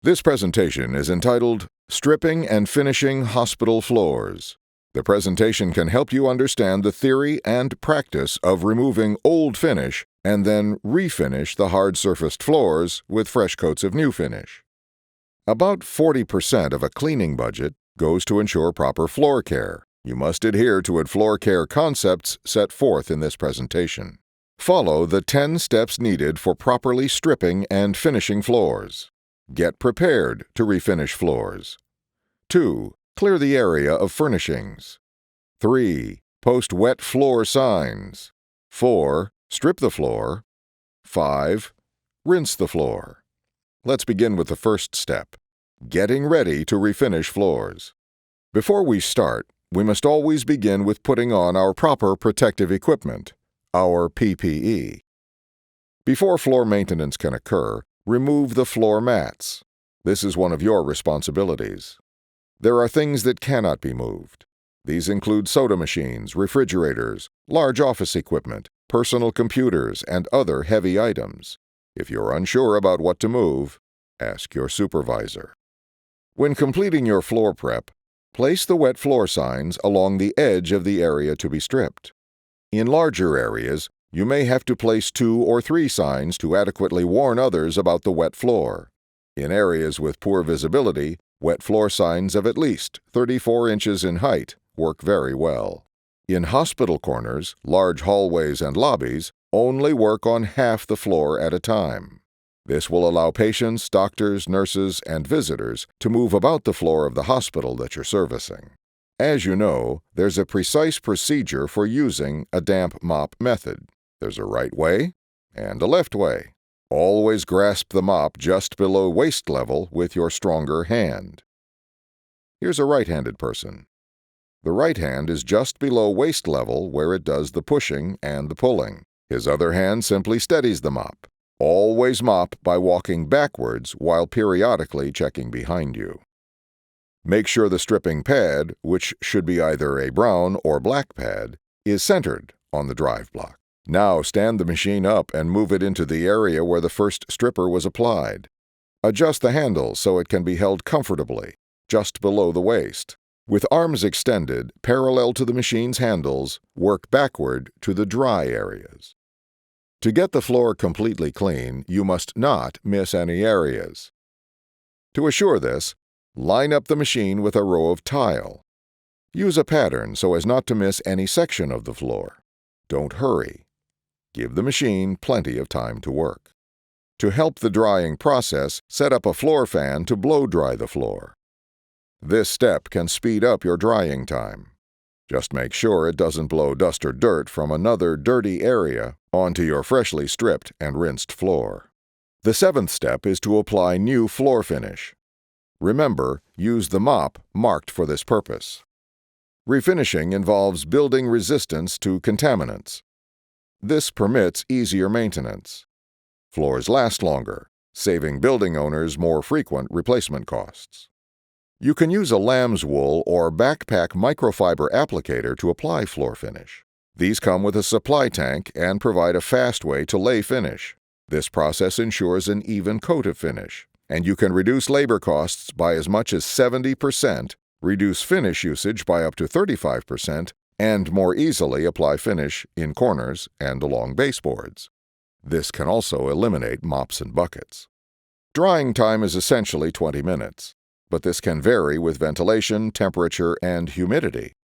This presentation is entitled Stripping and Finishing Hospital Floors. The presentation can help you understand the theory and practice of removing old finish and then refinish the hard-surfaced floors with fresh coats of new finish. About 40% of a cleaning budget goes to ensure proper floor care. You must adhere to floor care concepts set forth in this presentation. Follow the 10 steps needed for properly stripping and finishing floors. Get prepared to refinish floors. 2. Clear the area of furnishings. 3. Post wet floor signs. 4. Strip the floor. 5. Rinse the floor. Let's begin with the first step, getting ready to refinish floors. Before we start, we must always begin with putting on our proper protective equipment, our PPE. Before floor maintenance can occur, remove the floor mats. This is one of your responsibilities. There are things that cannot be moved. These include soda machines, refrigerators, large office equipment, personal computers, and other heavy items. If you're unsure about what to move, ask your supervisor. When completing your floor prep, place the wet floor signs along the edge of the area to be stripped. In larger areas, you may have to place 2 or 3 signs to adequately warn others about the wet floor. In areas with poor visibility, wet floor signs of at least 34 inches in height work very well. In hospital corners, large hallways, and lobbies, only work on half the floor at a time. This will allow patients, doctors, nurses, and visitors to move about the floor of the hospital that you're servicing. As you know, there's a precise procedure for using a damp mop method. There's a right way and a left way. Always grasp the mop just below waist level with your stronger hand. Here's a right-handed person. The right hand is just below waist level where it does the pushing and the pulling. His other hand simply steadies the mop. Always mop by walking backwards while periodically checking behind you. Make sure the stripping pad, which should be either a brown or black pad, is centered on the drive block. Now stand the machine up and move it into the area where the first stripper was applied. Adjust the handle so it can be held comfortably, just below the waist. With arms extended, parallel to the machine's handles, work backward to the dry areas. To get the floor completely clean, you must not miss any areas. To assure this, line up the machine with a row of tile. Use a pattern so as not to miss any section of the floor. Don't hurry. Give the machine plenty of time to work. To help the drying process, set up a floor fan to blow dry the floor. This step can speed up your drying time. Just make sure it doesn't blow dust or dirt from another dirty area onto your freshly stripped and rinsed floor. The 7th step is to apply new floor finish. Remember, use the mop marked for this purpose. Refinishing involves building resistance to contaminants. This permits easier maintenance. Floors last longer, saving building owners more frequent replacement costs. You can use a lamb's wool or backpack microfiber applicator to apply floor finish. These come with a supply tank and provide a fast way to lay finish. This process ensures an even coat of finish, and you can reduce labor costs by as much as 70%, reduce finish usage by up to 35%, and more easily apply finish in corners and along baseboards. This can also eliminate mops and buckets. Drying time is essentially 20 minutes, but this can vary with ventilation, temperature, and humidity.